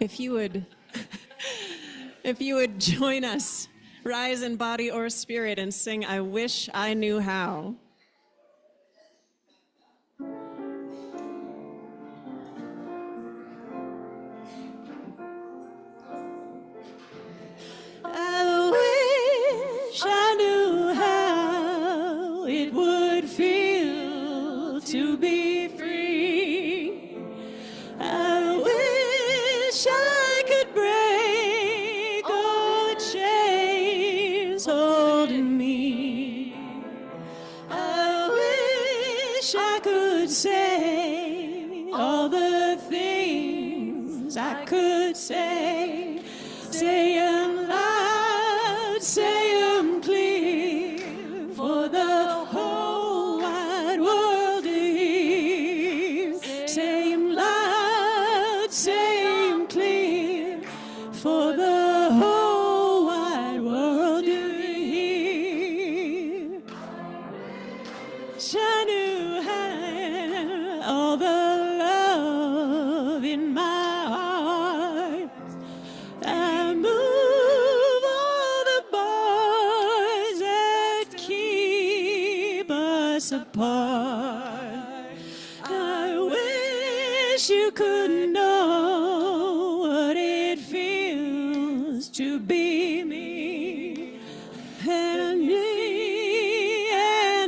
if you would join us, rise in body or spirit, and sing "I Wish I Knew How." I wish I knew how it would feel to be free. I wish I could break all the chains holding me. I wish I could say all the things I could say. Say 'em loud, say 'em clear, for the whole wide world to hear. Say 'em loud, say 'em clear, for the whole wide world to hear. I knew how all the love in my heart. I move all the bars that keep us apart. I wish you could know what it feels to be me and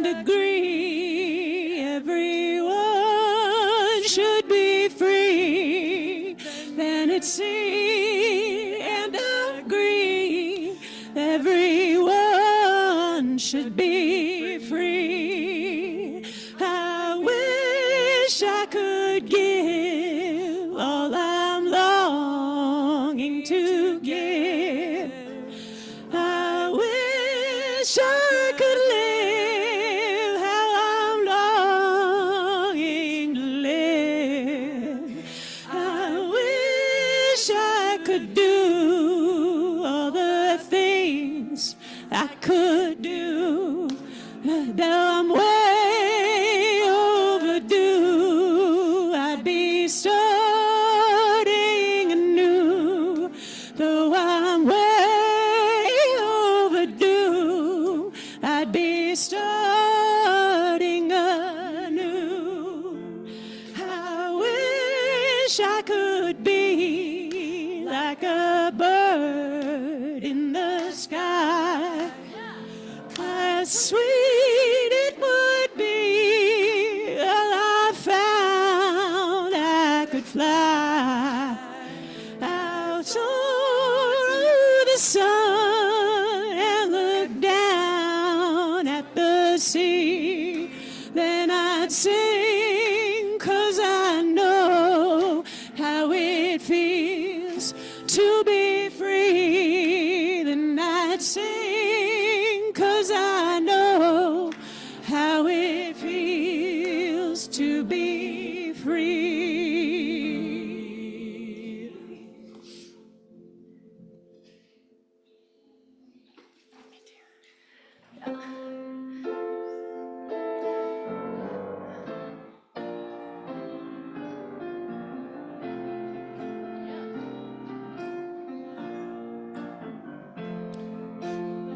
agree everyone should be free. Then it seems and agree everyone should be free. I wish I could give all I'm longing to give. I wish I could live how I'm longing to live. I wish I could do all the things I could do. Though I'm way overdue, I'd be starting anew. Though I'm way overdue, I'd be starting anew. I wish I could be like a bird in the sky. As sweet it would be, all I found I could fly out through the sun and look down at the sea. Then I'd sing, 'cause I know how it feels to be free. Then I'd sing, 'cause I know how it feels to be free.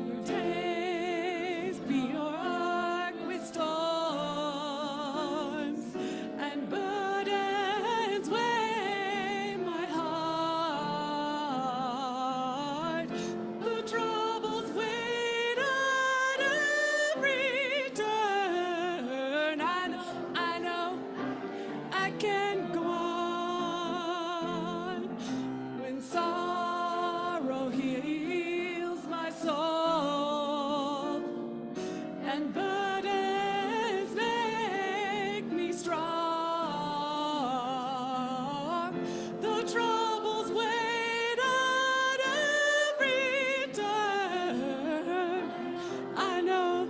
Your days be your ark with storms, and burdens weigh my heart. The troubles wait at every turn, and I know I can go on when sorrow heals my soul and burdens make me strong. The troubles wait at every turn. I know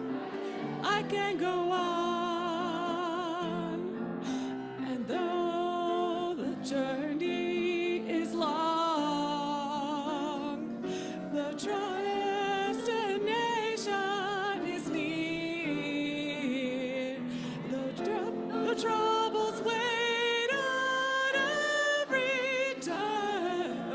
I can go on, and though the journey is long, the destination is near. The troubles wait at every turn.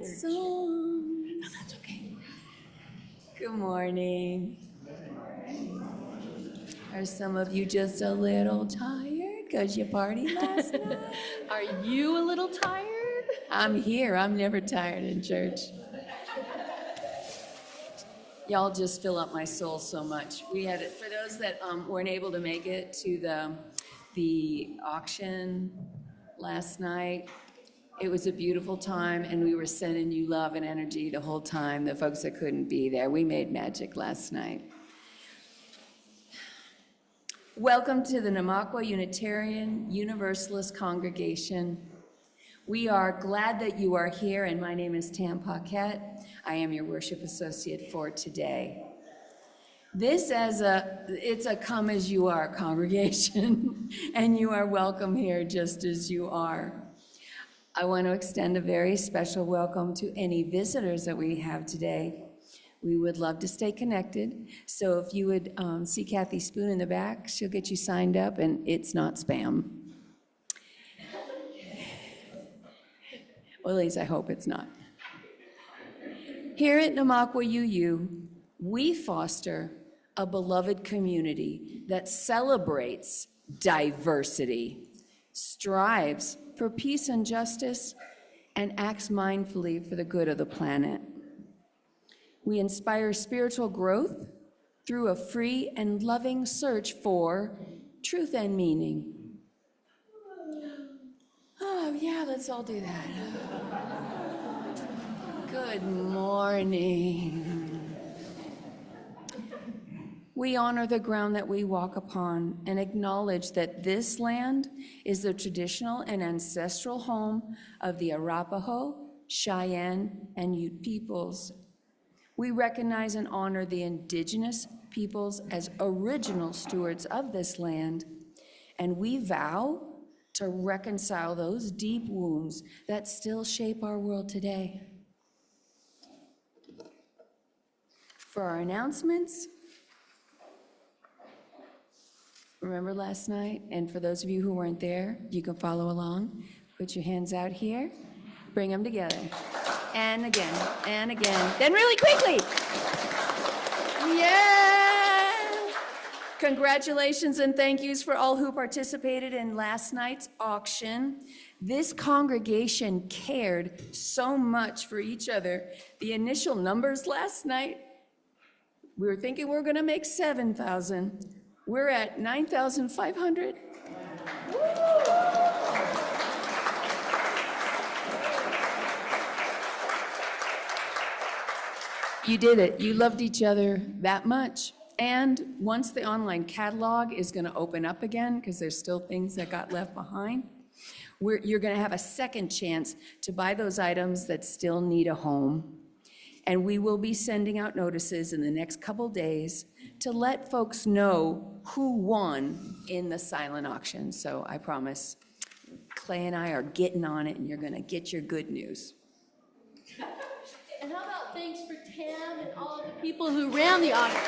song. Oh, that's okay. Good morning. Are some of you just a little tired because you partied last night? Are you a little tired? I'm here. I'm never tired in church. Y'all just fill up my soul so much. We had, for those that weren't able to make it to the auction last night, it was a beautiful time, and we were sending you love and energy the whole time. The folks that couldn't be there, we made magic last night. Welcome to the Namaqua Unitarian Universalist Congregation. We are glad that you are here, and my name is Tam Paquette. I am your worship associate for today. It's a come as you are congregation, and you are welcome here just as you are. I want to extend a very special welcome to any visitors that we have today. We would love to stay connected, so if you would see Kathy Spoon in the back, she'll get you signed up, and it's not spam. Well, at least I hope it's not. Here at Namaqua UU, we foster a beloved community that celebrates diversity, strives for peace and justice, and acts mindfully for the good of the planet. We inspire spiritual growth through a free and loving search for truth and meaning. Oh, yeah, let's all do that. Good morning. We honor the ground that we walk upon and acknowledge that this land is the traditional and ancestral home of the Arapaho, Cheyenne, and Ute peoples. We recognize and honor the indigenous peoples as original stewards of this land, and we vow to reconcile those deep wounds that still shape our world today. For our announcements, remember last night? And for those of you who weren't there, you can follow along. Put your hands out here, bring them together. And again, and again. Then really quickly. Yeah! Congratulations and thank yous for all who participated in last night's auction. This congregation cared so much for each other. The initial numbers last night, we were thinking we were gonna make 7,000. We're at 9,500. You did it. You loved each other that much. And once the online catalog is going to open up again, because there's still things that got left behind, you're going to have a second chance to buy those items that still need a home. And we will be sending out notices in the next couple days to let folks know who won in the silent auction. So I promise Clay and I are getting on it, and you're going to get your good news. And how about thanks for Tam and all of the people who ran the auction?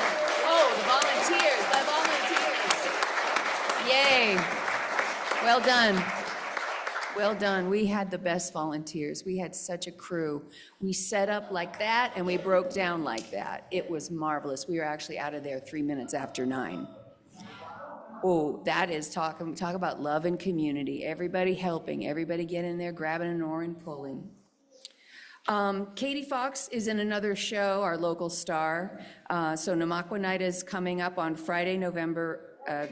Oh, the volunteers, Yay. Well done. Well done. We had the best volunteers. We had such a crew. We set up like that and we broke down like that. It was marvelous. We were actually out of there 3 minutes after 9. Oh, that is talk about love and community. Everybody helping, everybody getting in there, grabbing an oar and pulling. Katie Fox is in another show, our local star. So Namaqua Night is coming up on Friday, I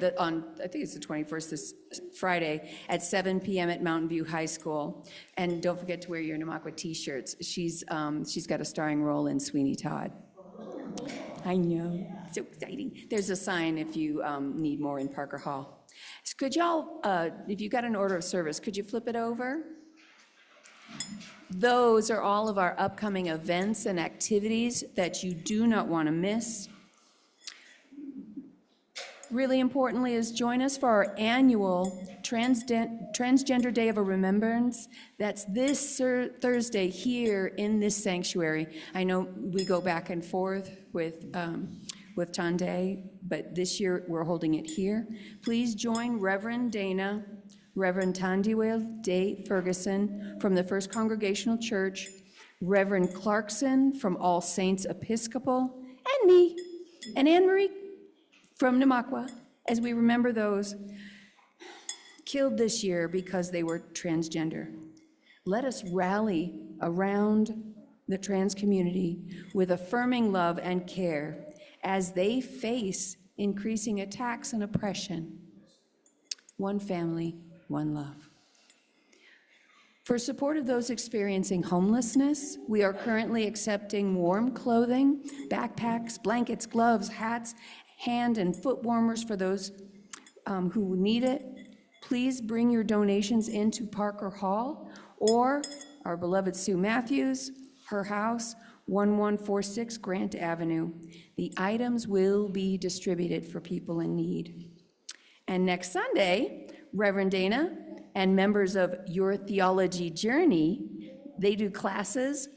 think it's the 21st, this Friday, at 7 p.m. at Mountain View High School. And don't forget to wear your Namaqua t-shirts. She's got a starring role in Sweeney Todd. I know, so exciting. There's a sign if you need more in Parker Hall. So could y'all, if you got an order of service, could you flip it over? Those are all of our upcoming events and activities that you do not want to miss. Really importantly is join us for our annual Transgender Day of Remembrance. That's this Thursday here in this sanctuary. I know we go back and forth with Tande, but this year we're holding it here. Please join Reverend Dana, Reverend Tandiwale Day Ferguson from the First Congregational Church, Reverend Clarkson from All Saints Episcopal, and me, and Anne Marie from Namakwa, as we remember those killed this year because they were transgender. Let us rally around the trans community with affirming love and care as they face increasing attacks and oppression. One family, one love. For support of those experiencing homelessness, we are currently accepting warm clothing, backpacks, blankets, gloves, hats, hand and foot warmers for those who need it. Please bring your donations into Parker Hall or our beloved Sue Matthews, her house, 1146 Grant Avenue. The items will be distributed for people in need. And next Sunday, Reverend Dana and members of Your Theology Journey, they do classes.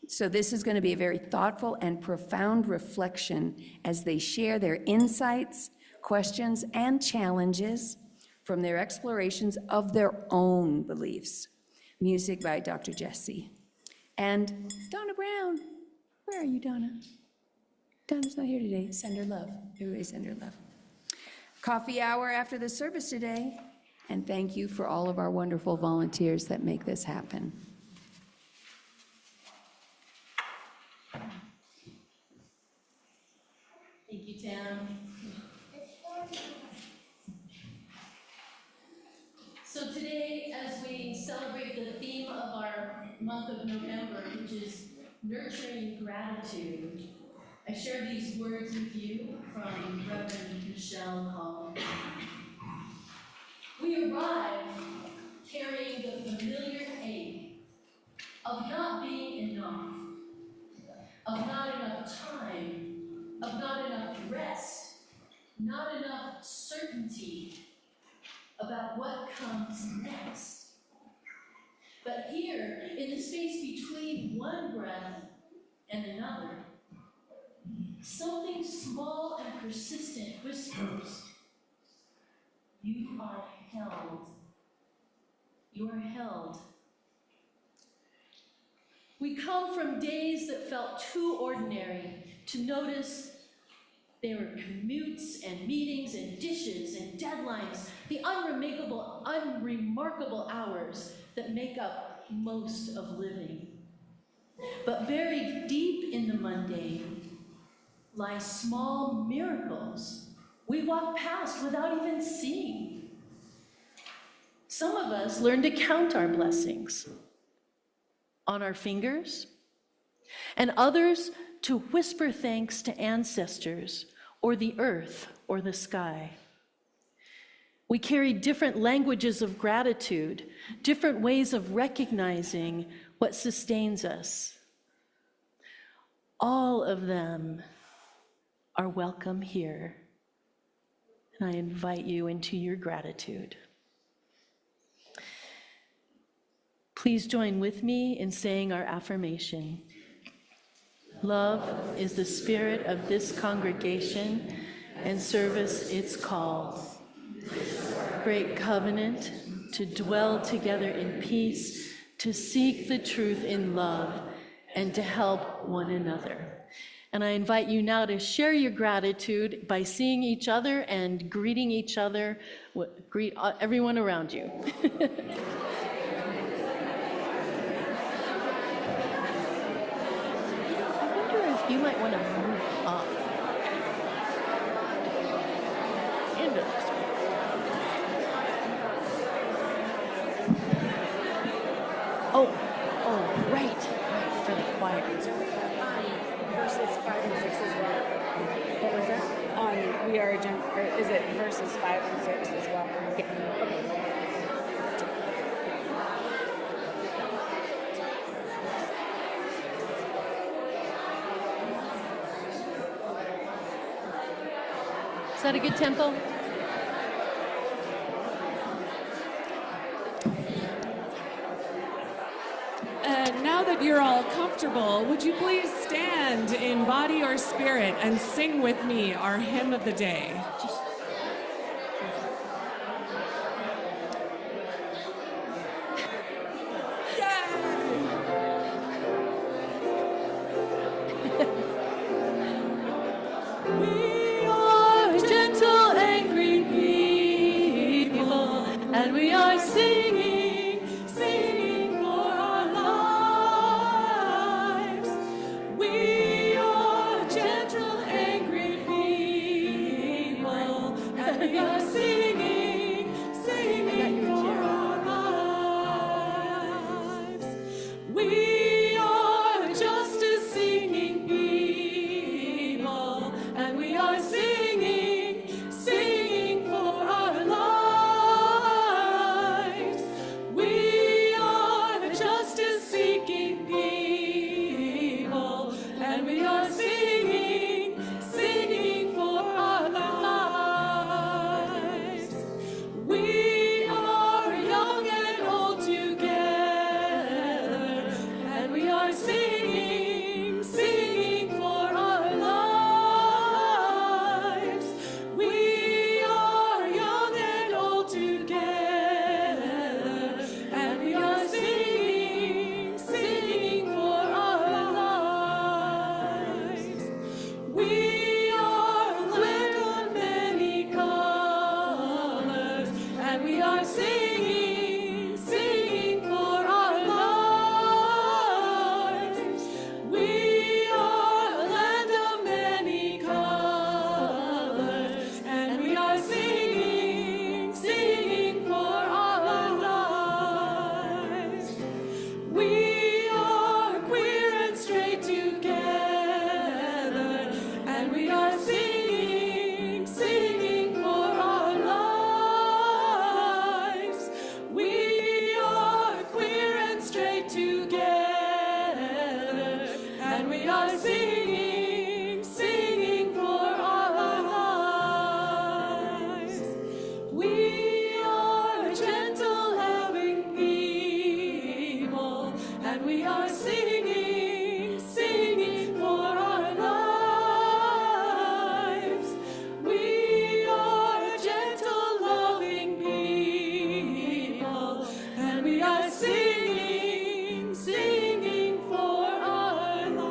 So this is going to be a very thoughtful and profound reflection as they share their insights, questions, and challenges from their explorations of their own beliefs. Music by Dr. Jessie. And Donna Brown. Where are you, Donna? Donna's not here today. Send her love. Everybody send her love. Coffee hour after the service today. And thank you for all of our wonderful volunteers that make this happen. Thank you, Tam. So today, as we celebrate the theme of our month of November, which is nurturing gratitude, I share these words with you from Reverend Michelle Hall. We arrive carrying the familiar ache of not being enough, of not enough time, of not enough rest, not enough certainty about what comes next. But here, in the space between one breath and another, something small and persistent whispers, "You are held. You are held." We come from days that felt too ordinary to notice there were commutes and meetings and dishes and deadlines, the unremarkable hours that make up most of living. But buried deep in the mundane lie small miracles we walk past without even seeing. Some of us learn to count our blessings on our fingers, and others to whisper thanks to ancestors or the earth or the sky. We carry different languages of gratitude, different ways of recognizing what sustains us. All of them are welcome here, and I invite you into your gratitude. Please join with me in saying our affirmation. Love is the spirit of this congregation, and service its call. Great covenant to dwell together in peace, to seek the truth in love, and to help one another. And I invite you now to share your gratitude by seeing each other and greeting each other. Greet everyone around you. You might want to move up. And up. Oh, right, for the choir. Verses 5 and 6 as well. What was that? We are, or is it verses 5 and 6 as well? Yeah. Okay. Is that a good tempo? Now that you're all comfortable, would you please stand in body or spirit and sing with me our hymn of the day? Yay! singing, singing for our lives. We are gentle, angry people, and we are singing, singing for our lives. We are just a singing people, and we are singing, singing for our lives. We are just a seeking people, and we are singing, singing for our lives. We are young and old together, and we are singing, singing for our lives. We are young and old together, and we are singing, singing for our lives. We are land of many colors, and we are singing, singing for our lives. We are land of many colors, and we are singing, singing for our lives. We are queer and straight together, and we are singing, singing for our lives. We are queer and straight together, and we are singing, singing for our lives. We are gentle, loving people, and we are singing, singing for our lives. We are gentle, loving people, and we are singing, singing for our lives.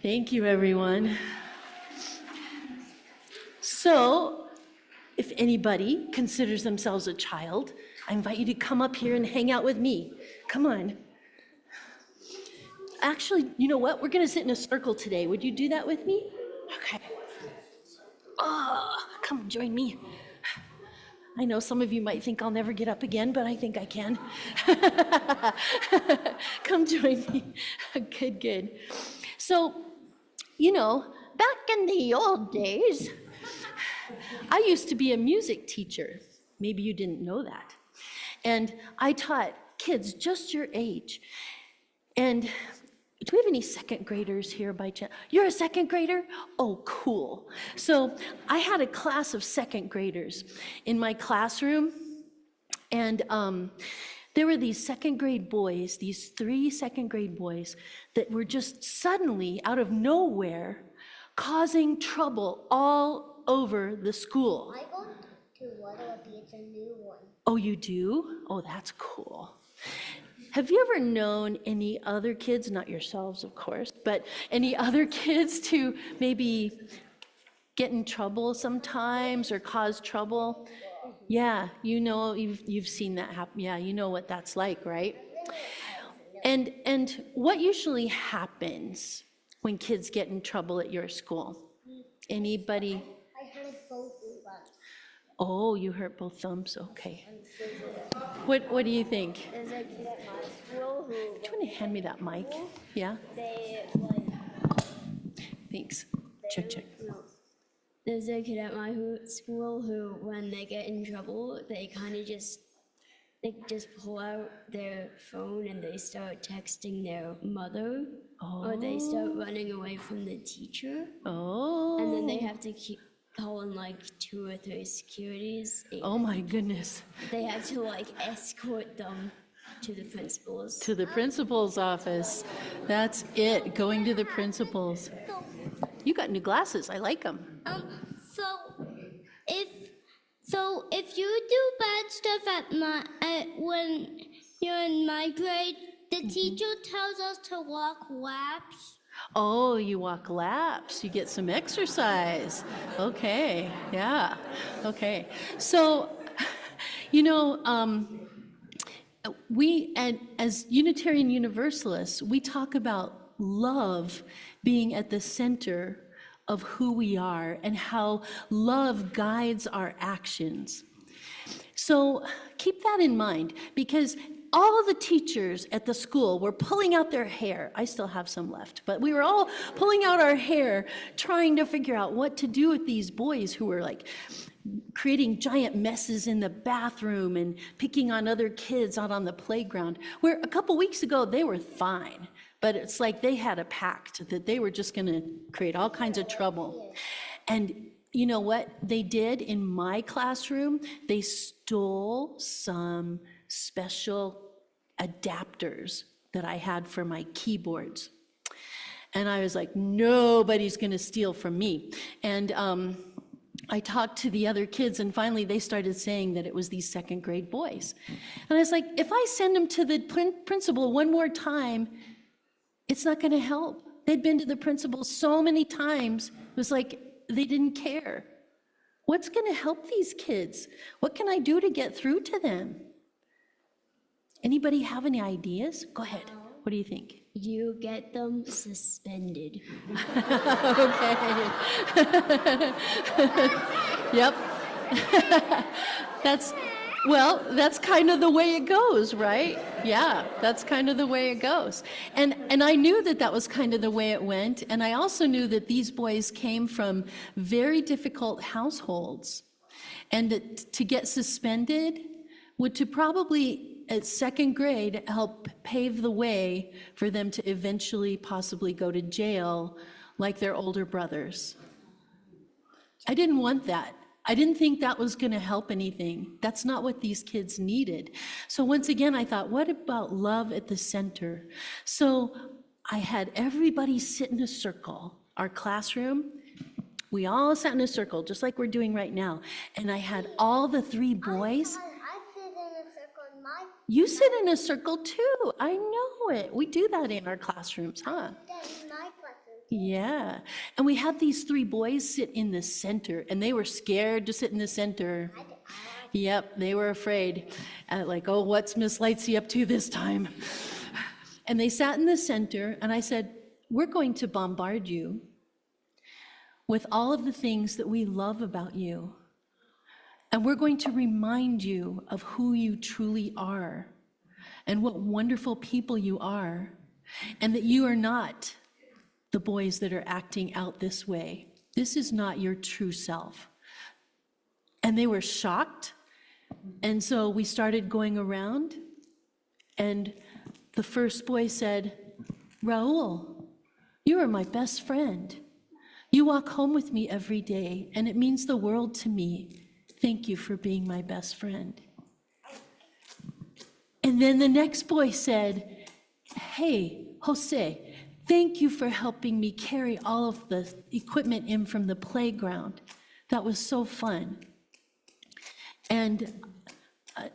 Thank you, everyone. So, if anybody considers themselves a child, I invite you to come up here and hang out with me. Come on. Actually, you know what? We're going to sit in a circle today. Would you do that with me? Okay. Oh, come join me. I know some of you might think I'll never get up again, but I think I can. Come join me. Good, good. So, you know, back in the old days, I used to be a music teacher. Maybe you didn't know that. And I taught kids just your age. And do we have any second graders here by chance? You're a second grader? Oh, cool. So I had a class of second graders in my classroom. And there were these second grade boys, these 3 second grade boys that were just suddenly, out of nowhere, causing trouble all over the school. I go to one of these, a new one. Oh, you do? Oh, that's cool. Have you ever known any other kids, not yourselves, of course, but any other kids to maybe get in trouble sometimes or cause trouble? Yeah, you know, you've seen that happen. Yeah, you know what that's like, right? And what usually happens when kids get in trouble at your school? Anybody? I heard both thumbs. Oh, you hurt both thumbs? Okay. What do you think? There's a kid at my school who Do you want to hand me that mic? Yeah? they like. Thanks. Check. No. There's a kid at my school who, when they get in trouble, they kind of just pull out their phone and they start texting their mother, or they start running away from the teacher, and then they have to keep calling like 2 or 3 securities. Oh my goodness. They have to like escort them to the principal's. To the principal's office. That's it, going to the principal's. You got new glasses, I like them. So if you do bad stuff when you're in my grade, the teacher tells us to walk laps. Oh, you walk laps, you get some exercise. Okay, yeah, okay. So, you know, as Unitarian Universalists, we talk about love being at the center of who we are and how love guides our actions. So keep that in mind, because all the teachers at the school were pulling out their hair. I still have some left, but we were all pulling out our hair, trying to figure out what to do with these boys who were like creating giant messes in the bathroom and picking on other kids out on the playground, where a couple weeks ago they were fine. But it's like they had a pact that they were just going to create all kinds of trouble. And you know what they did in my classroom? They stole some special adapters that I had for my keyboards. And I was like, nobody's going to steal from me. And I talked to the other kids, and finally they started saying that it was these second grade boys. And I was like, if I send them to the principal one more time, it's not going to help. They'd been to the principal so many times. It was like they didn't care. What's going to help these kids? What can I do to get through to them? Anybody have any ideas? Go ahead. What do you think? You get them suspended. Okay. Yep. That's kind of the way it goes, right? Yeah, that's kind of the way it goes. And I knew that was kind of the way it went. And I also knew that these boys came from very difficult households. And that to get suspended would to probably, at second grade, help pave the way for them to eventually possibly go to jail like their older brothers. I didn't want that. I didn't think that was going to help anything. That's not what these kids needed. So once again, I thought, what about love at the center? So I had everybody sit in a circle. Our classroom, we all sat in a circle, just like we're doing right now. And I had all the three boys. You sit in a circle too. I know it. We do that in our classrooms, huh? Yeah. And we had these three boys sit in the center, and they were scared to sit in the center. Yep, they were afraid. Like, oh, what's Miss Lightsey up to this time? And they sat in the center, and I said, we're going to bombard you with all of the things that we love about you. And we're going to remind you of who you truly are and what wonderful people you are, and that you are not the boys that are acting out this way. This is not your true self. And they were shocked. And so we started going around, and the first boy said, Raul, you are my best friend. You walk home with me every day, and it means the world to me. Thank you for being my best friend. And then the next boy said, hey, Jose, thank you for helping me carry all of the equipment in from the playground. That was so fun. And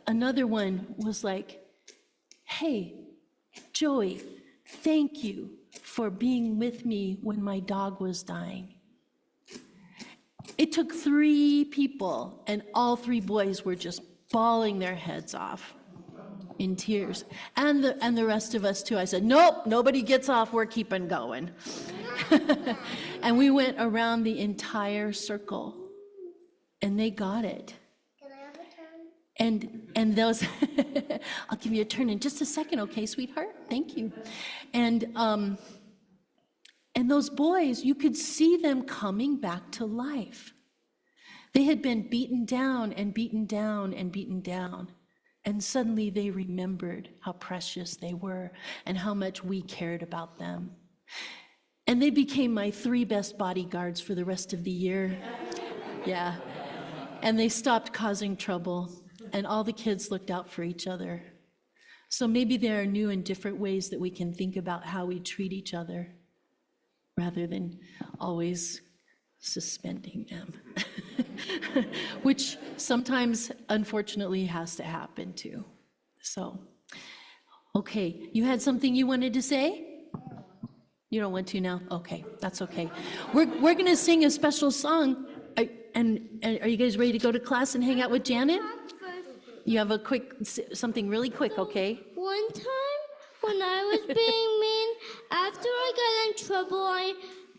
another one was like, hey, Joey, thank you for being with me when my dog was dying. It took 3 people, and all 3 boys were just bawling their heads off in tears. And the rest of us too. I said, nope, nobody gets off, we're keeping going. And we went around the entire circle, and they got it. Can I have a turn? And those, I'll give you a turn in just a second, okay, sweetheart? Thank you. And those boys, you could see them coming back to life. They had been beaten down and beaten down and beaten down. And suddenly they remembered how precious they were and how much we cared about them. And they became my 3 best bodyguards for the rest of the year. Yeah. And they stopped causing trouble, and all the kids looked out for each other. So maybe there are new and different ways that we can think about how we treat each other, rather than always suspending them, which sometimes, unfortunately, has to happen too. So, okay, you had something you wanted to say? You don't want to now? Okay, that's okay. We're going to sing a special song. And are you guys ready to go to class and hang out with Janet? You have a quick, something really quick, okay? One time when I was being mean, after I got in trouble, I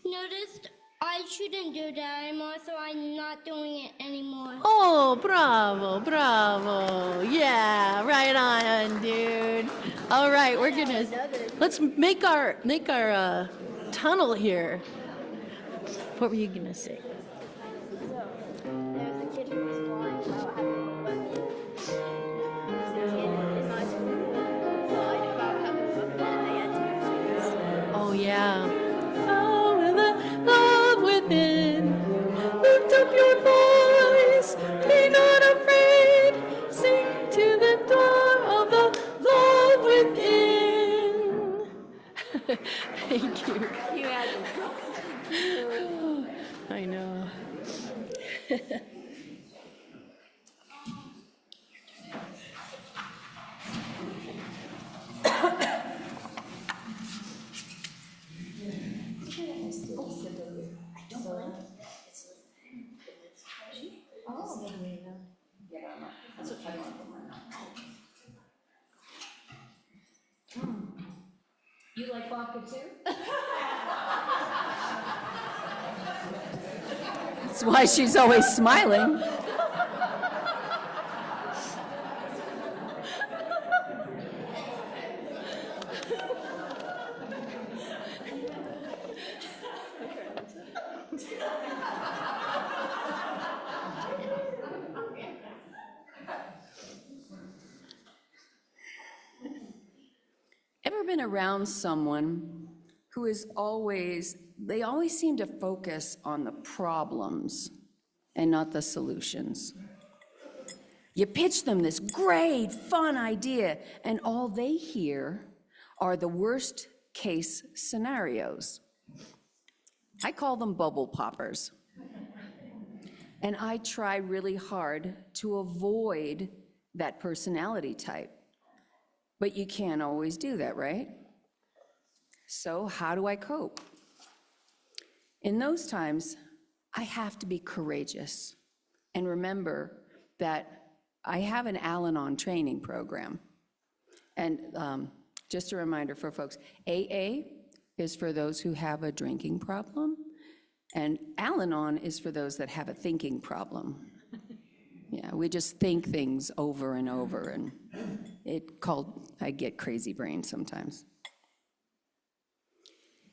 noticed I shouldn't do that anymore, so I'm not doing it anymore. Oh, bravo, bravo. Yeah, right on, dude. All right, let's make our tunnel here. What were you gonna say? There's a kid who was lying about having a weapon. The kid is not lying about having a weapon and they had to. Oh, yeah. Oh, with the love within, lift up your voice, be not afraid, sing to the door of the love within. Thank you. You had I know. You like vodka too? That's why she's always smiling. Ever been around someone who they always seem to focus on the problems and not the solutions? You pitch them this great, fun idea, and all they hear are the worst case scenarios. I call them bubble poppers. And I try really hard to avoid that personality type. But you can't always do that, right? So how do I cope? In those times, I have to be courageous and remember that I have an Al-Anon training program. And just a reminder for folks, AA is for those who have a drinking problem, and Al-Anon is for those that have a thinking problem. Yeah, we just think things over and over, and I get crazy brain sometimes.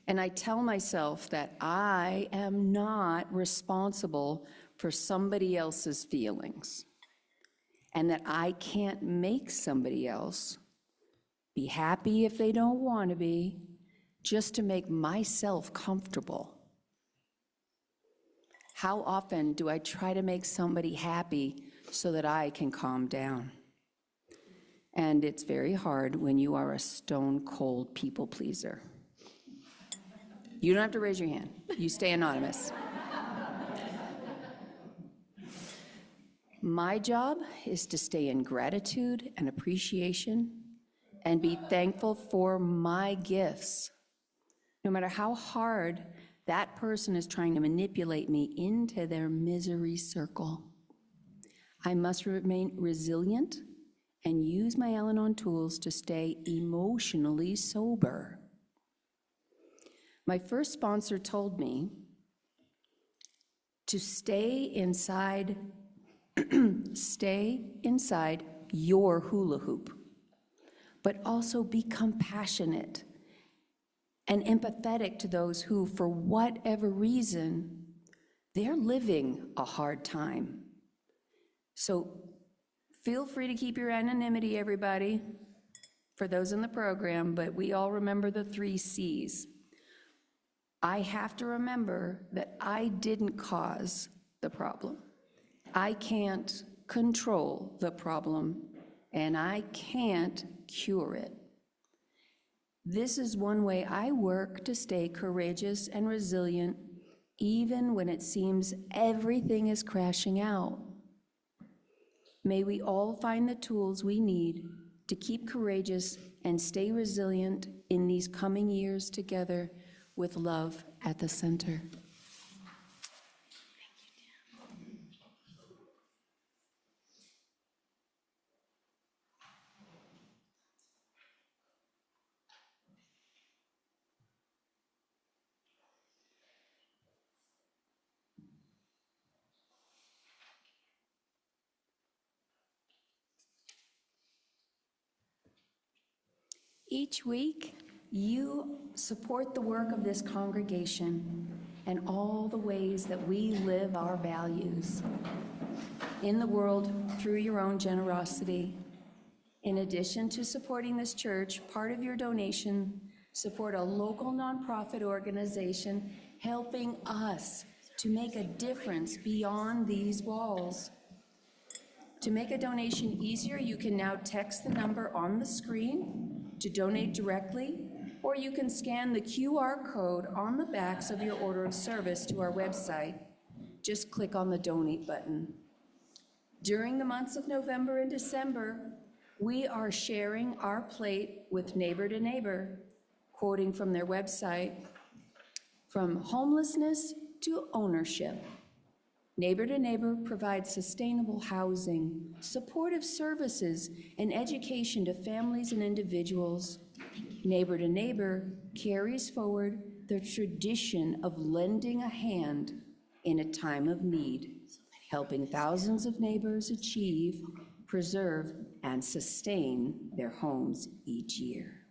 And I tell myself that I am not responsible for somebody else's feelings, and that I can't make somebody else be happy if they don't want to be, just to make myself comfortable. How often do I try to make somebody happy so that I can calm down? And it's very hard when you are a stone-cold people pleaser. You don't have to raise your hand. You stay anonymous. My job is to stay in gratitude and appreciation and be thankful for my gifts. No matter how hard that person is trying to manipulate me into their misery circle, I must remain resilient and use my Al-Anon tools to stay emotionally sober. My first sponsor told me to stay inside your hula hoop, but also be compassionate and empathetic to those who, for whatever reason, they're living a hard time. So feel free to keep your anonymity, everybody, for those in the program, but we all remember the 3 C's. I have to remember that I didn't cause the problem. I can't control the problem, and I can't cure it. This is one way I work to stay courageous and resilient, even when it seems everything is crashing out. May we all find the tools we need to keep courageous and stay resilient in these coming years together with love at the center. Each week, you support the work of this congregation and all the ways that we live our values in the world through your own generosity. In addition to supporting this church, part of your donation support a local nonprofit organization helping us to make a difference beyond these walls. To make a donation easier, you can now text the number on the screen to donate directly, or you can scan the QR code on the backs of your order of service to our website. Just click on the donate button. During the months of November and December, we are sharing our plate with Neighbor to Neighbor, quoting from their website, "From homelessness to ownership. Neighbor to Neighbor provides sustainable housing, supportive services, and education to families and individuals. Neighbor to Neighbor carries forward the tradition of lending a hand in a time of need, helping thousands of neighbors achieve, preserve, and sustain their homes each year."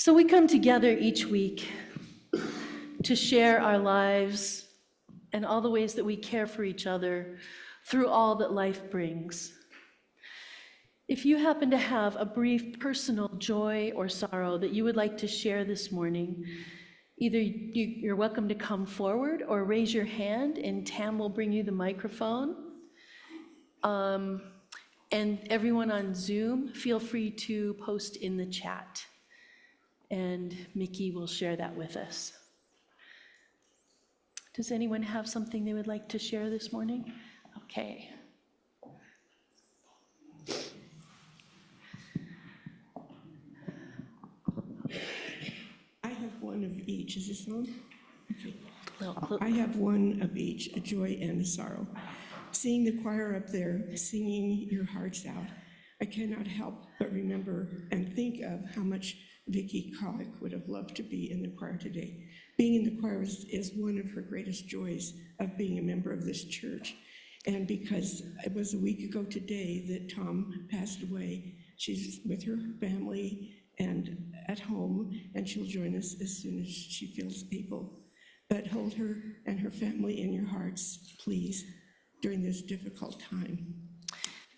So we come together each week to share our lives and all the ways that we care for each other through all that life brings. If you happen to have a brief personal joy or sorrow that you would like to share this morning, either you're welcome to come forward or raise your hand, and Tam will bring you the microphone. And everyone on Zoom, feel free to post in the chat, and Mickey will share that with us. Does anyone have something they would like to share this morning? Okay. I have one of each. Is this on? Okay. Well, I have one of each, a joy and a sorrow. Seeing the choir up there singing your hearts out, I cannot help but remember and think of how much Vicki Colick would have loved to be in the choir today. Being in the choir is one of her greatest joys of being a member of this church. And because it was a week ago today that Tom passed away, she's with her family and at home, and she'll join us as soon as she feels able. But hold her and her family in your hearts, please, during this difficult time.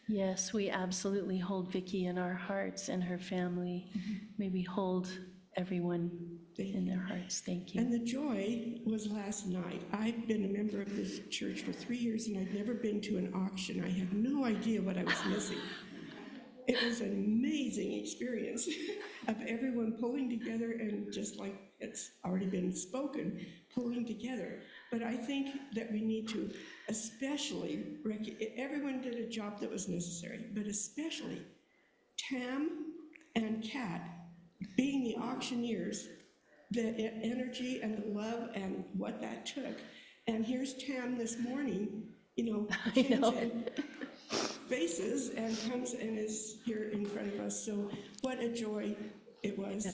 yes, we absolutely hold Vicki in our hearts and her family. May we hold everyone in their hearts. Thank you. And the joy was last night. I've been a member of this church for 3 years, and I've never been to an auction. I had no idea what I was missing. It was an amazing experience of everyone pulling together, and just like it's already been spoken, pulling together. But I think that we need to especially, everyone did a job that was necessary, but especially Tam and Kat being the auctioneers, the energy and the love and what that took. And here's Tam this morning, changing faces, and comes and is here in front of us. So what a joy it was,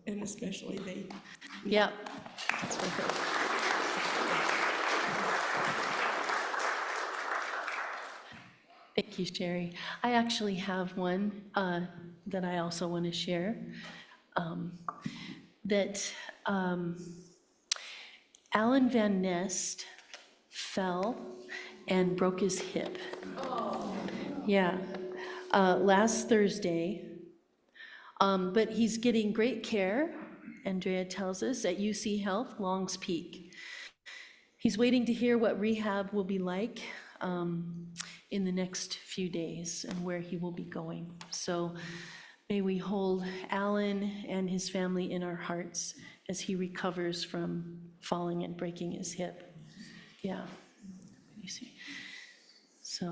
and especially they. Yep. That's perfect. Thank you, Sherry. I actually have one that I also want to share. Alan Van Nest fell and broke his hip. Yeah, last Thursday. But he's getting great care, Andrea tells us, at UC Health, Longs Peak. He's waiting to hear what rehab will be like in the next few days and where he will be going. So may we hold Alan and his family in our hearts as he recovers from falling and breaking his hip. Yeah. You see. So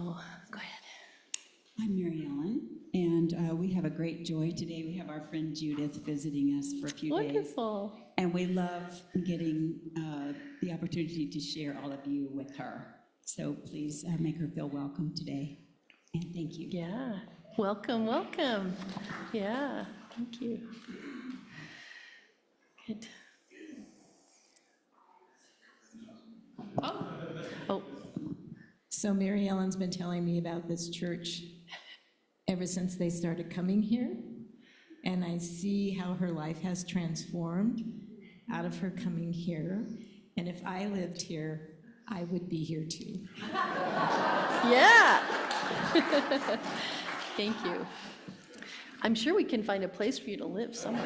go ahead. I'm Mary Ellen, and we have a great joy today. We have our friend Judith visiting us for a few days. Wonderful. And we love getting the opportunity to share all of you with her. So please make her feel welcome today. And thank you. Yeah. Welcome, welcome. Yeah, thank you. Good. Oh. So Mary Ellen's been telling me about this church ever since they started coming here, and I see how her life has transformed out of her coming here, and if I lived here, I would be here too. Yeah. Thank you. I'm sure we can find a place for you to live somewhere.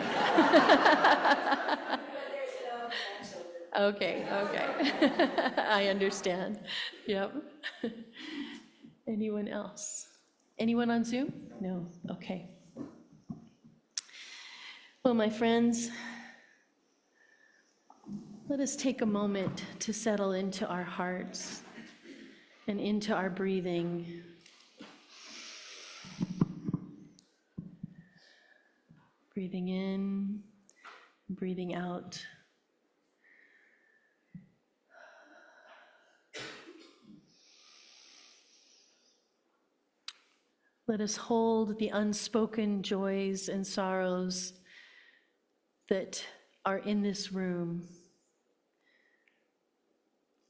Okay. I understand. Yep. Anyone else? Anyone on Zoom? No? Okay. Well, my friends, let us take a moment to settle into our hearts and into our breathing. Breathing in, breathing out. Let us hold the unspoken joys and sorrows that are in this room.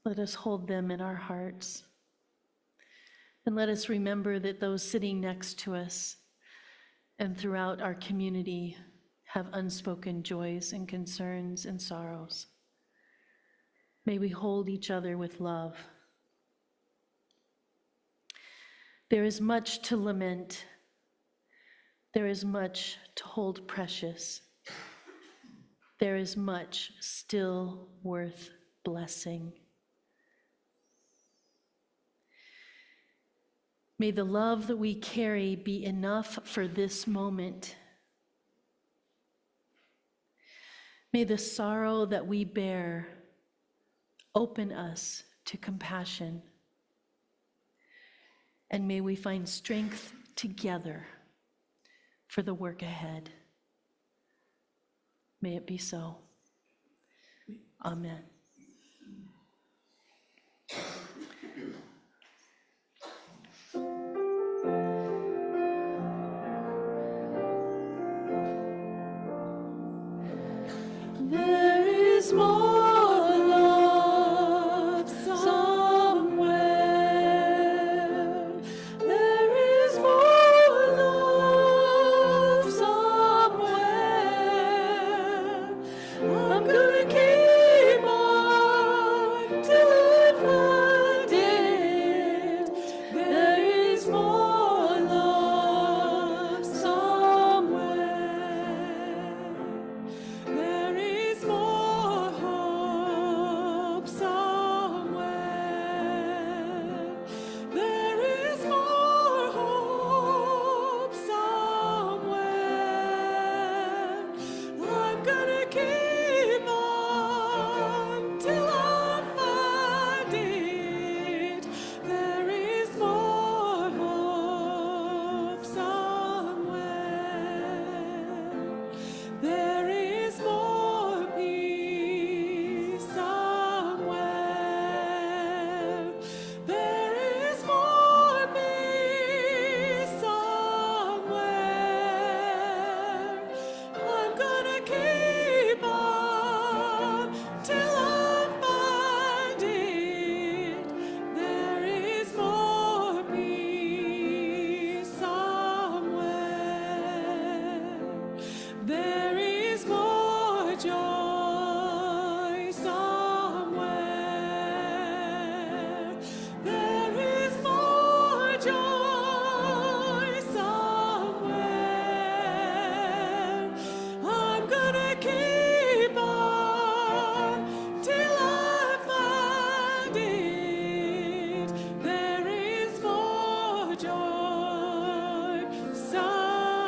Let us hold them in our hearts. And let us remember that those sitting next to us and throughout our community have unspoken joys and concerns and sorrows. May we hold each other with love. There is much to lament. There is much to hold precious. There is much still worth blessing. May the love that we carry be enough for this moment. May the sorrow that we bear open us to compassion. And may we find strength together for the work ahead. May it be so. Amen. There is more love somewhere. There is more love somewhere. I'm gonna keep on till I find it. There is more love somewhere. There is more hope somewhere. There is more hope somewhere. I'm gonna keep on till I find it. There is more hope somewhere. There is more peace somewhere. There is more peace somewhere. I'm gonna keep on till I find it. There is more peace somewhere. There is more joy somewhere. There is more joy somewhere. I'm gonna keep on till I find it. There is more joy somewhere.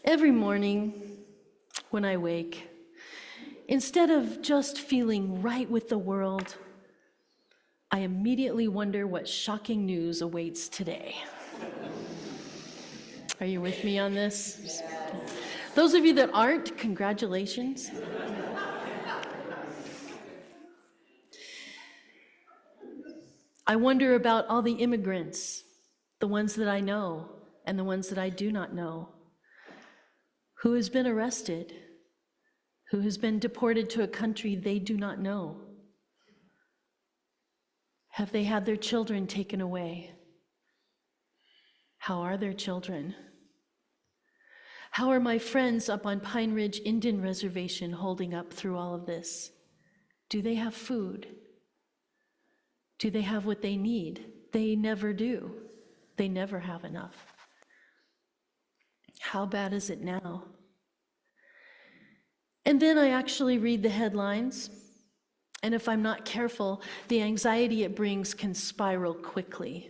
Every morning when I wake, instead of just feeling right with the world, I immediately wonder what shocking news awaits today. Are you with me on this? Those of you that aren't, congratulations. I wonder about all the immigrants, the ones that I know and the ones that I do not know. Who has been arrested? Who has been deported to a country they do not know? Have they had their children taken away? How are their children? How are my friends up on Pine Ridge Indian Reservation holding up through all of this? Do they have food? Do they have what they need? They never do. They never have enough. How bad is it now? And then I actually read the headlines, and if I'm not careful, the anxiety it brings can spiral quickly.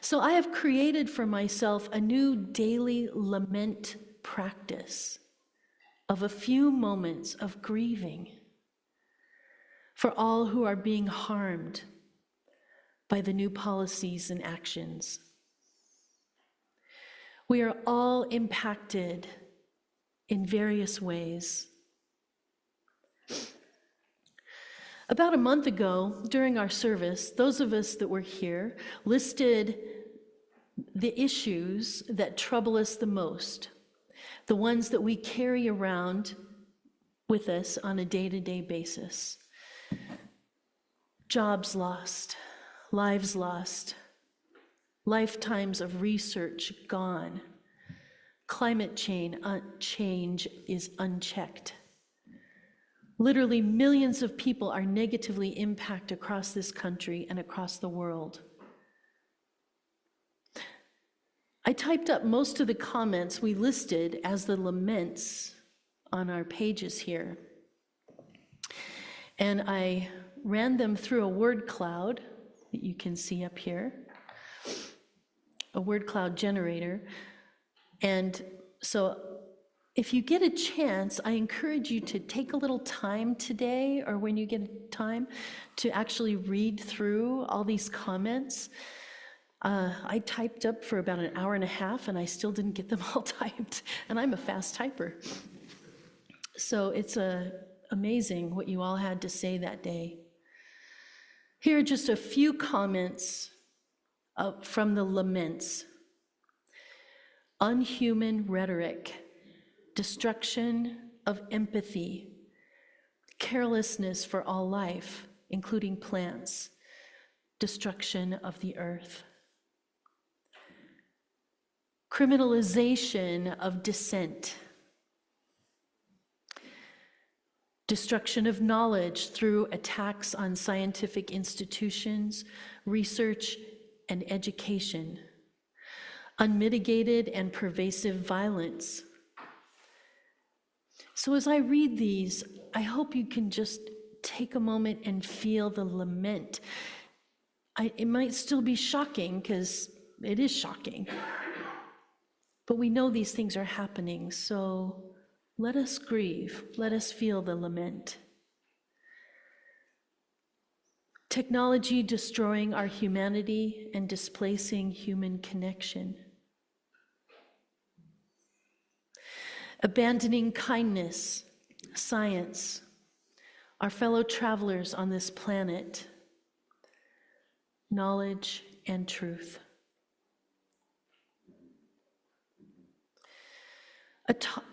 So I have created for myself a new daily lament practice of a few moments of grieving for all who are being harmed by the new policies and actions. We are all impacted in various ways. About a month ago, during our service, those of us that were here listed the issues that trouble us the most, the ones that we carry around with us on a day-to-day basis. Jobs lost, lives lost, lifetimes of research gone. Climate change is unchecked. Literally millions of people are negatively impacted across this country and across the world. I typed up most of the comments we listed as the laments on our pages here. And I ran them through a word cloud that you can see up here, a word cloud generator. And so if you get a chance, I encourage you to take a little time today, or when you get time, to actually read through all these comments. I typed up for about an hour and a half, and I still didn't get them all typed, and I'm a fast typer. So it's amazing what you all had to say that day. Here are just a few comments from the laments. Unhuman rhetoric, destruction of empathy, carelessness for all life, including plants, destruction of the earth. Criminalization of dissent, destruction of knowledge through attacks on scientific institutions, research, and education, unmitigated and pervasive violence. So as I read these, I hope you can just take a moment and feel the lament. It might still be shocking, because it is shocking. But we know these things are happening, so let us grieve. Let us feel the lament. Technology destroying our humanity and displacing human connection. Abandoning kindness, science, our fellow travelers on this planet, knowledge and truth.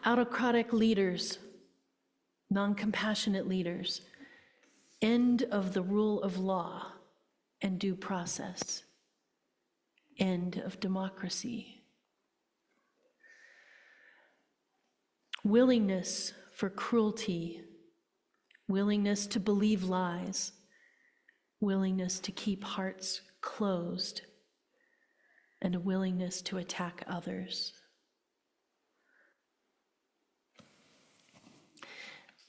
Autocratic leaders, non-compassionate leaders, end of the rule of law and due process, end of democracy. Willingness for cruelty, willingness to believe lies, willingness to keep hearts closed, and a willingness to attack others.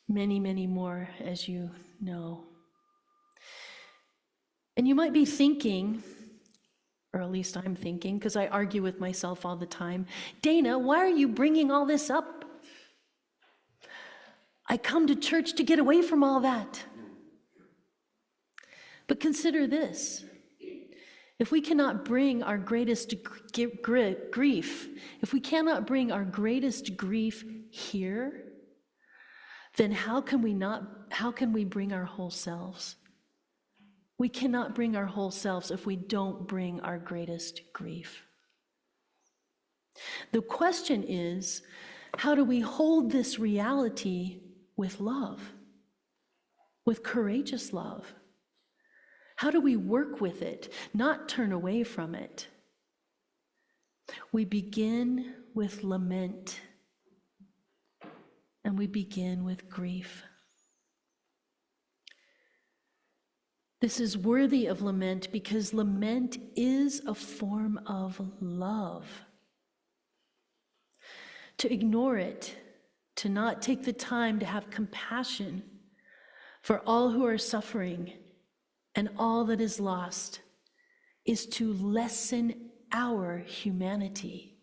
Many, many more, as you know. And you might be thinking, or at least I'm thinking, because I argue with myself all the time, Dana, why are you bringing all this up? I come to church to get away from all that. But consider this. If we cannot bring our greatest grief, if we cannot bring our greatest grief here, then how can we bring our whole selves? We cannot bring our whole selves if we don't bring our greatest grief. The question is, how do we hold this reality with love, with courageous love? How do we work with it, not turn away from it? We begin with lament. And we begin with grief. This is worthy of lament because lament is a form of love. To ignore it, to not take the time to have compassion for all who are suffering and all that is lost, is to lessen our humanity.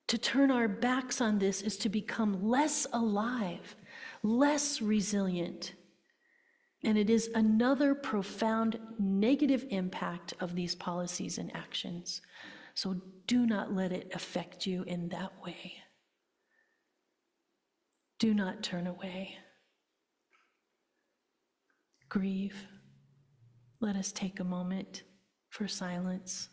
To turn our backs on this is to become less alive, less resilient. And it is another profound negative impact of these policies and actions. So do not let it affect you in that way. Do not turn away. Grieve. Let us take a moment for silence.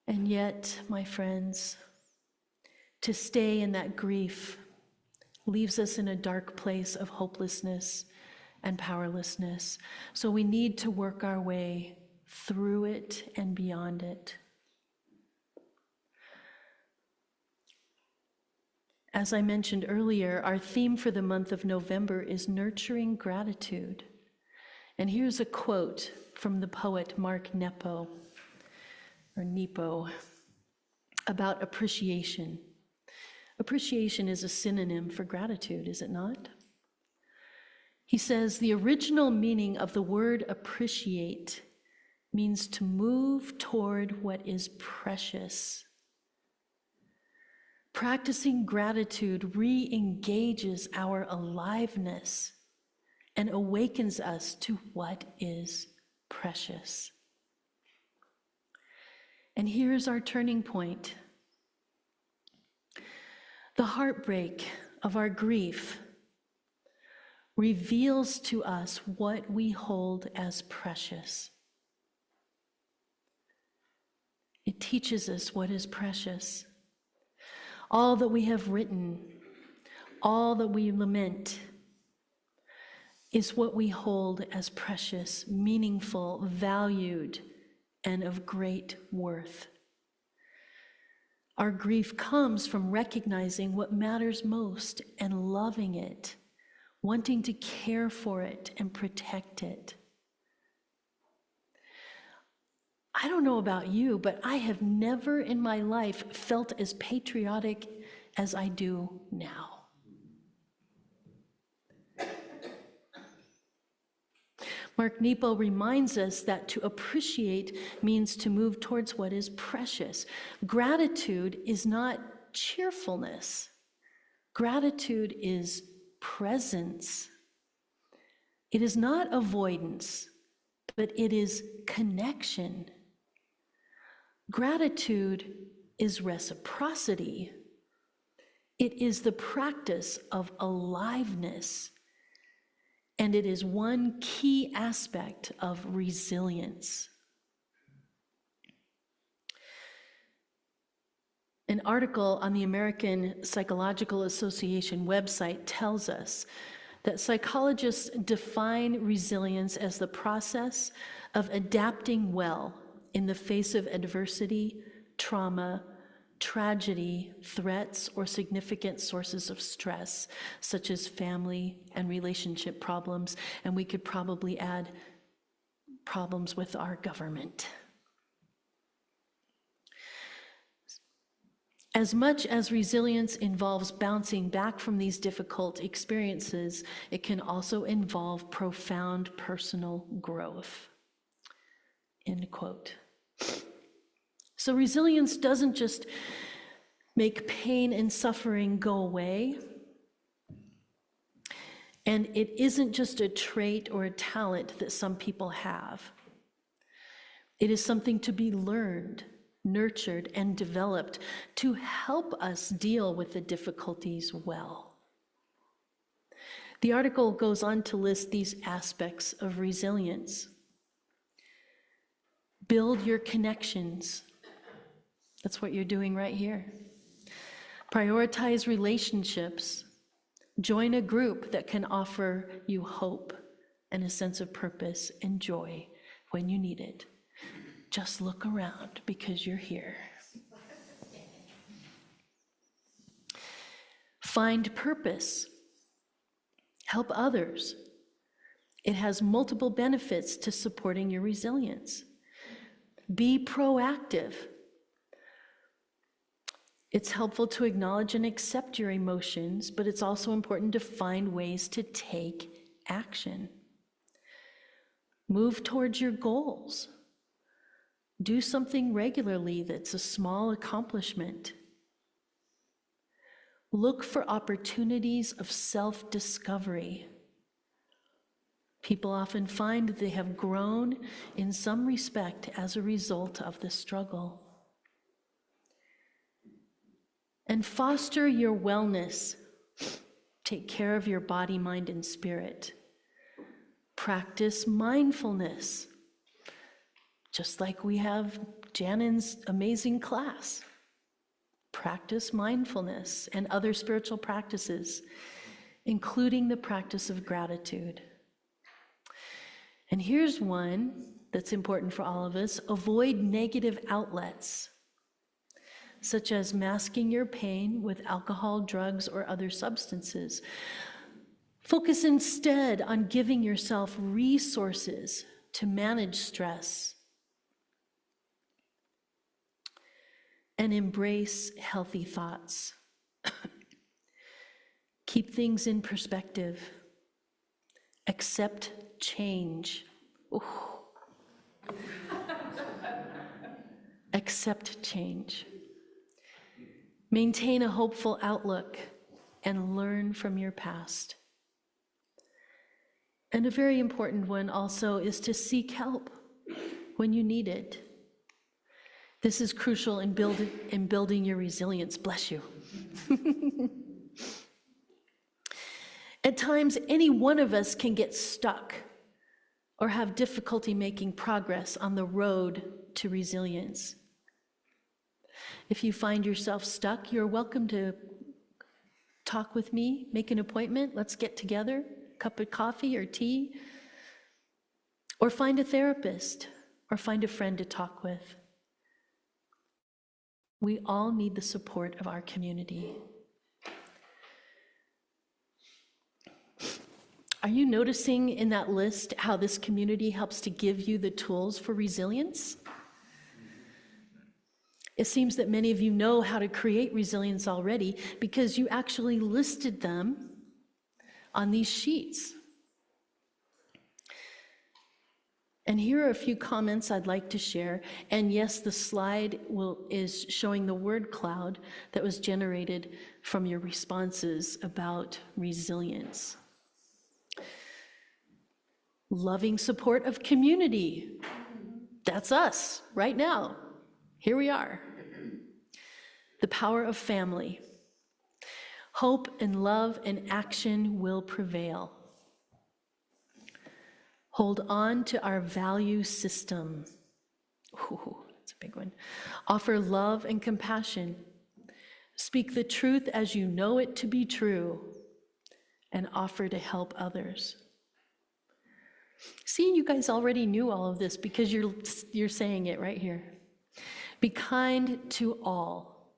And yet, my friends, to stay in that grief leaves us in a dark place of hopelessness and powerlessness. So we need to work our way through it and beyond it. As I mentioned earlier, our theme for the month of November is nurturing gratitude. And here's a quote from the poet Mark Nepo, about appreciation. Appreciation is a synonym for gratitude, is it not? He says, the original meaning of the word appreciate means to move toward what is precious. Practicing gratitude re-engages our aliveness and awakens us to what is precious. And here's our turning point. The heartbreak of our grief reveals to us what we hold as precious. It teaches us what is precious. All that we have written, all that we lament, is what we hold as precious, meaningful, valued, and of great worth. Our grief comes from recognizing what matters most and loving it, wanting to care for it and protect it. I don't know about you, but I have never in my life felt as patriotic as I do now. Mark Nepo reminds us that to appreciate means to move towards what is precious. Gratitude is not cheerfulness. Gratitude is presence. It is not avoidance, but it is connection. Gratitude is reciprocity. It is the practice of aliveness, and it is one key aspect of resilience. An article on the American Psychological Association website tells us that psychologists define resilience as the process of adapting well in the face of adversity, trauma, tragedy, threats, or significant sources of stress, such as family and relationship problems, and we could probably add problems with our government. As much as resilience involves bouncing back from these difficult experiences, it can also involve profound personal growth. End quote. So resilience doesn't just make pain and suffering go away, and it isn't just a trait or a talent that some people have. It is something to be learned, nurtured, and developed to help us deal with the difficulties well. The article goes on to list these aspects of resilience. Build your connections. That's what you're doing right here. Prioritize relationships. Join a group that can offer you hope and a sense of purpose and joy when you need it. Just look around because you're here. Find purpose. Help others. It has multiple benefits to supporting your resilience. Be proactive. It's helpful to acknowledge and accept your emotions, but it's also important to find ways to take action. Move towards your goals. Do something regularly that's a small accomplishment. Look for opportunities of self-discovery. People often find that they have grown in some respect as a result of the struggle. And foster your wellness. Take care of your body, mind, and spirit. Practice mindfulness. Just like we have Janen's amazing class. Practice mindfulness and other spiritual practices, including the practice of gratitude. And here's one that's important for all of us. Avoid negative outlets, such as masking your pain with alcohol, drugs, or other substances. Focus instead on giving yourself resources to manage stress and embrace healthy thoughts. Keep things in perspective. Accept change. Ooh. Accept change. Maintain a hopeful outlook and learn from your past. And a very important one also is to seek help when you need it. This is crucial in building your resilience. Bless you. At times, any one of us can get stuck or have difficulty making progress on the road to resilience. If you find yourself stuck, you're welcome to talk with me, make an appointment, let's get together, a cup of coffee or tea, or find a therapist, or find a friend to talk with. We all need the support of our community. Are you noticing in that list how this community helps to give you the tools for resilience? It seems that many of you know how to create resilience already because you actually listed them on these sheets. And here are a few comments I'd like to share. And yes, the slide is showing the word cloud that was generated from your responses about resilience. Loving support of community. That's us right now. Here we are. The power of family. Hope and love and action will prevail. Hold on to our value system. Ooh, that's a big one. Offer love and compassion. Speak the truth as you know it to be true, and offer to help others. See, you guys already knew all of this because you're saying it right here. Be kind to all.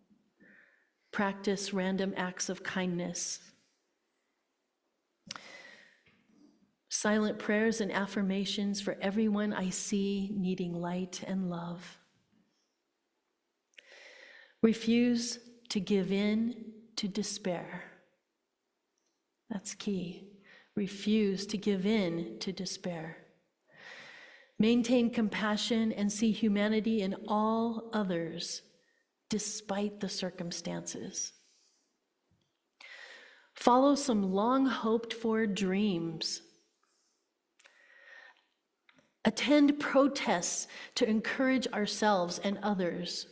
Practice random acts of kindness. Silent prayers and affirmations for everyone I see needing light and love. Refuse to give in to despair. That's key. Refuse to give in to despair. Maintain compassion and see humanity in all others, despite the circumstances. Follow some long hoped for dreams. Attend protests to encourage ourselves and others.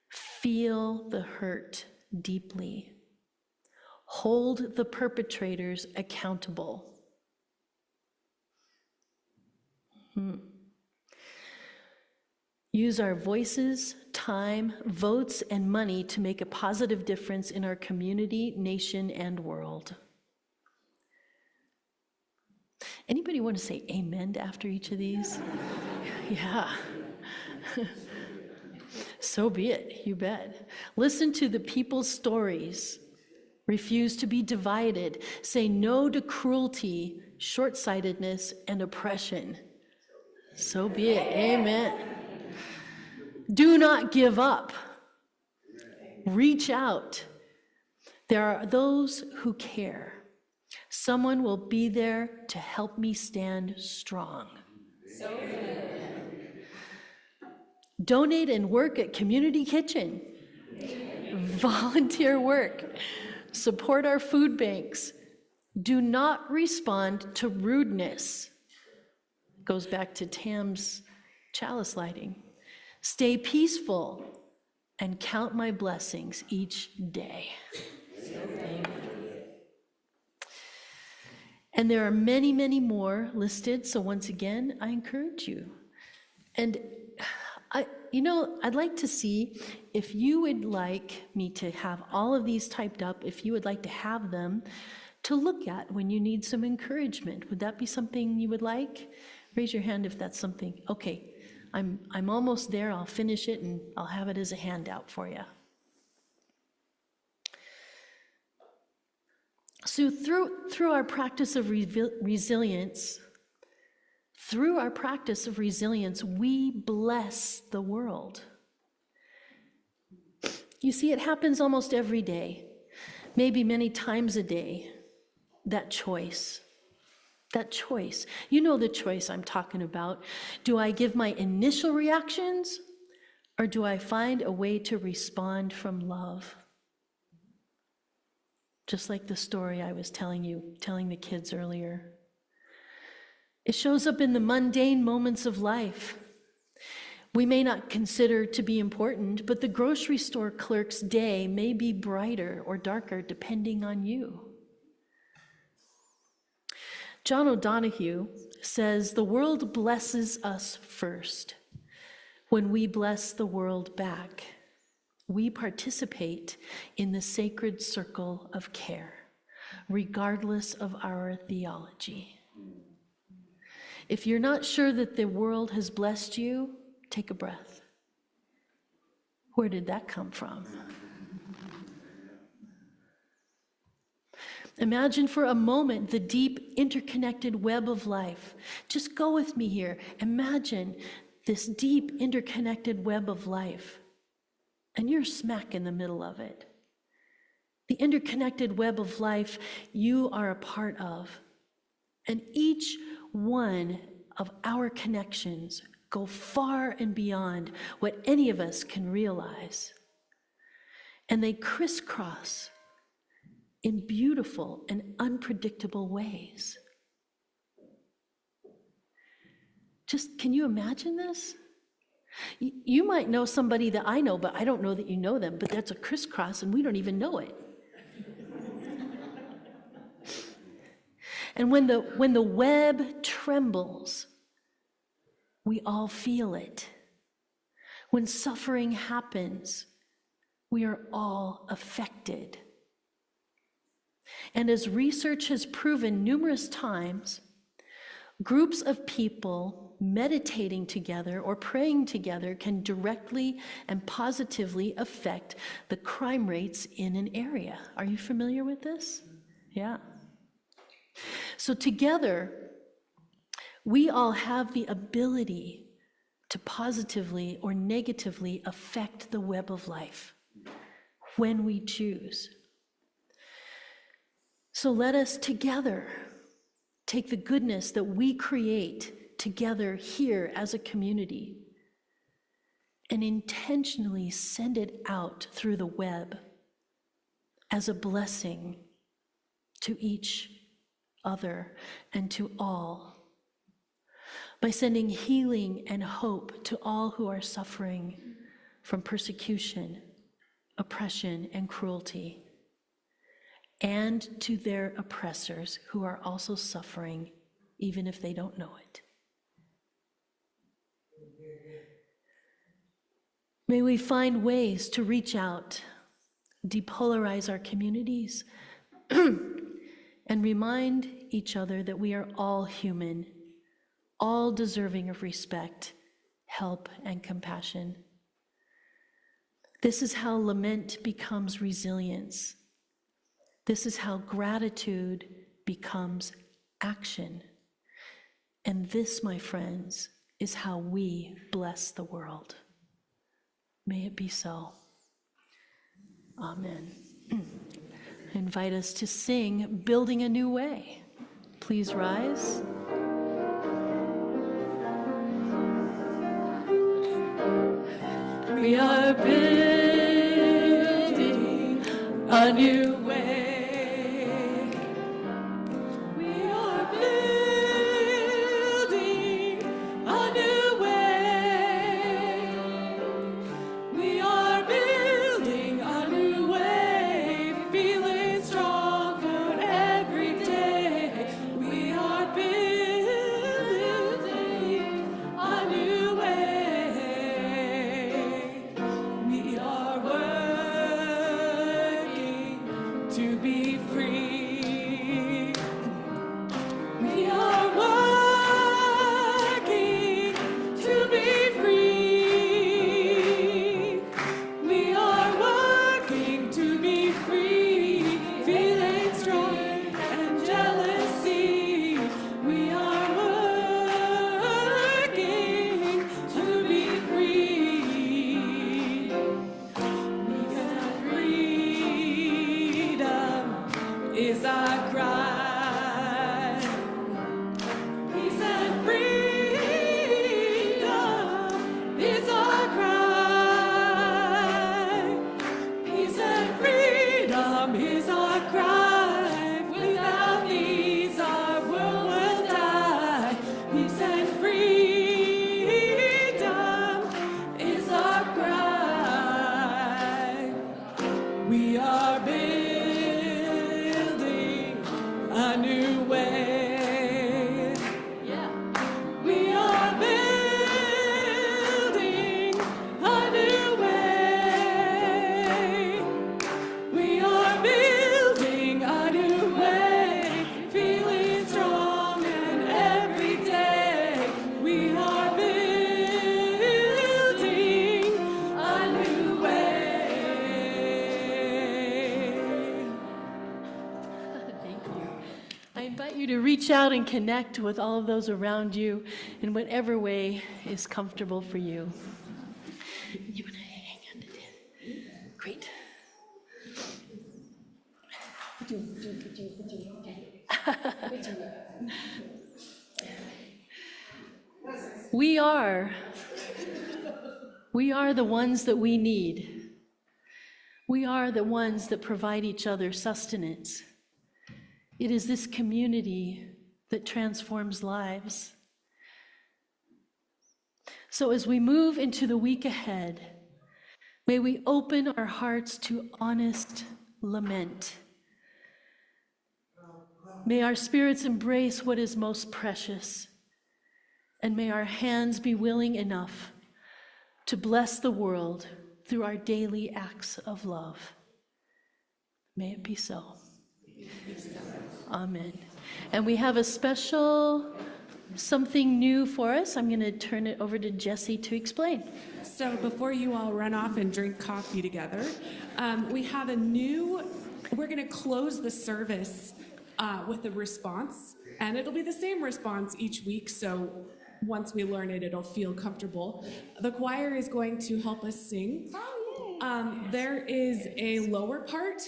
Feel the hurt deeply. Hold the perpetrators accountable. Use our voices, time, votes, and money to make a positive difference in our community, nation, and world. Anybody want to say amen after each of these? Yeah. So be it, you bet. Listen to the people's stories. Refuse to be divided. Say no to cruelty, short-sightedness, and oppression. So be it, amen. Do not give up. Reach out. There are those who care. Someone will be there to help me stand strong. So good. Donate and work at Community Kitchen. Volunteer work. Support our food banks. Do not respond to rudeness. Goes back to Tam's chalice lighting. Stay peaceful and count my blessings each day. Amen. And there are many, many more listed. So once again, I encourage you. And I'd like to see if you would like me to have all of these typed up, if you would like to have them to look at when you need some encouragement. Would that be something you would like? Raise your hand if that's something. Okay, I'm almost there. I'll finish it and I'll have it as a handout for you. So through our practice of resilience, we bless the world. You see, it happens almost every day, maybe many times a day, that choice. You know the choice I'm talking about. Do I give my initial reactions, or do I find a way to respond from love? Just like the story I was telling the kids earlier. It shows up in the mundane moments of life. We may not consider to be important, but the grocery store clerk's day may be brighter or darker depending on you. John O'Donohue says, "The world blesses us first. When we bless the world back, we participate in the sacred circle of care, regardless of our theology." If you're not sure that the world has blessed you, take a breath. Where did that come from? Imagine for a moment the deep interconnected web of life. Just go with me here. Imagine this deep interconnected web of life, and you're smack in the middle of it. The interconnected web of life you are a part of, and each one of our connections go far and beyond what any of us can realize. And they crisscross in beautiful and unpredictable ways. Just, can you imagine this? You might know somebody that I know, but I don't know that you know them, but that's a crisscross and we don't even know it. And when the web trembles, we all feel it. When suffering happens, we are all affected. And as research has proven numerous times, groups of people meditating together or praying together can directly and positively affect the crime rates in an area. Are you familiar with this? Yeah. So together, we all have the ability to positively or negatively affect the web of life when we choose. So let us together take the goodness that we create together here as a community and intentionally send it out through the web as a blessing to each other and to all, by sending healing and hope to all who are suffering from persecution, oppression, and cruelty, and to their oppressors who are also suffering, even if they don't know it. May we find ways to reach out, depolarize our communities, and remind each other that we are all human, all deserving of respect, help, and compassion. This is how lament becomes resilience. This is how gratitude becomes action. And this, my friends, is how we bless the world. May it be so. Amen. I invite us to sing Building a New Way. Please rise. We are building a new way. We are building a new way. We are building a new way, feeling stronger every day. We are building a new way. We are building a new way. Yeah. We are building a new way. We are building a new way, feeling strong and every day. We are building a new way. Thank you. I invite you to reach out and connect with all of those around you in whatever way is comfortable for you. You want to hang on to that? Great. We are the ones that we need. We are the ones that provide each other sustenance. It is this community that transforms lives. So as we move into the week ahead, may we open our hearts to honest lament. May our spirits embrace what is most precious, and may our hands be willing enough to bless the world through our daily acts of love. May it be so. Amen. And we have a special something new for us. I'm going to turn it over to Jessie to explain. So before you all run off and drink coffee together, we have we're going to close the service with a response, and it'll be the same response each week, so once we learn it, it'll feel comfortable. The choir is going to help us sing. There is a lower part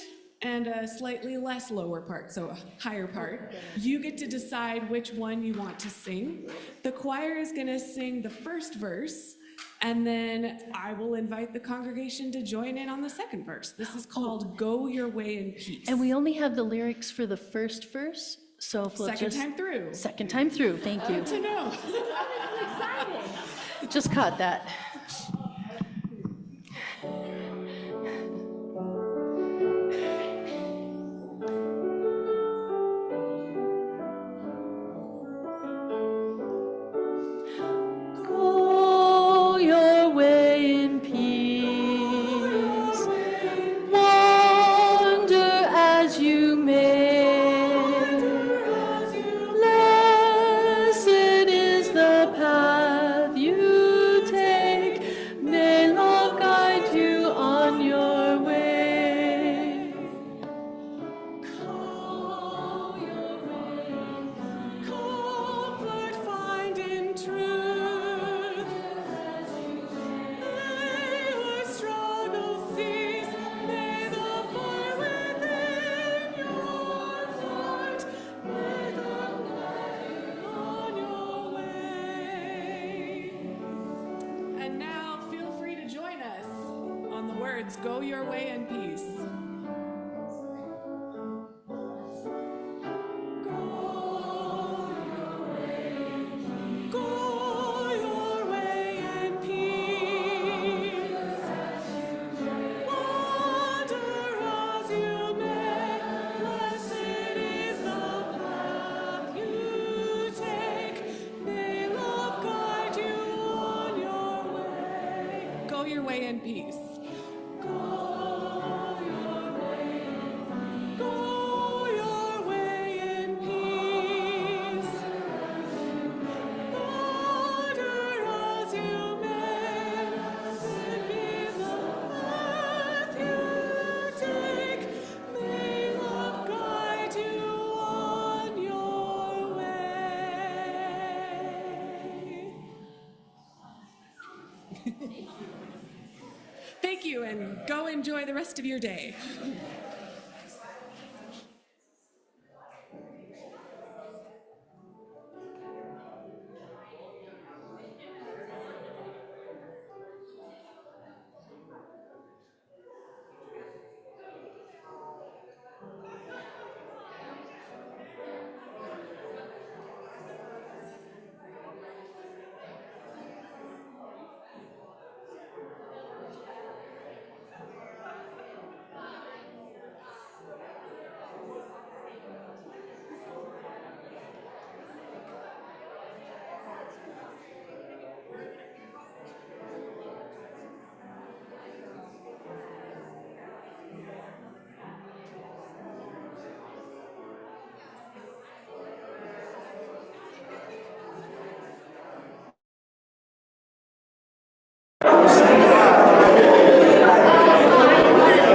and a slightly less lower part, so a higher part. You get to decide which one you want to sing. The choir is going to sing the first verse, and then I will invite the congregation to join in on the second verse. This is called Go Your Way in Peace. And we only have the lyrics for the first verse, so if we'll Second time through. Second time through, thank you. Good to know. Just caught that. Go your way in peace. Wander as you may. Blessed is the path you take. May love guide you on your way. Go your way. Comfort find in truth. May your struggle cease. May the fire within your heart. May the light on your way. And now feel free to join us on the words, Go Your Way in Peace. Go your way in peace. Wander as you may. Blessed is the path you take. May love guide you on your way. Go your way in peace. Go your way. Go your way in peace. Wander as you may. Blessed be the path you take. May love guide you on your way. Thank you, and go enjoy the rest of your day.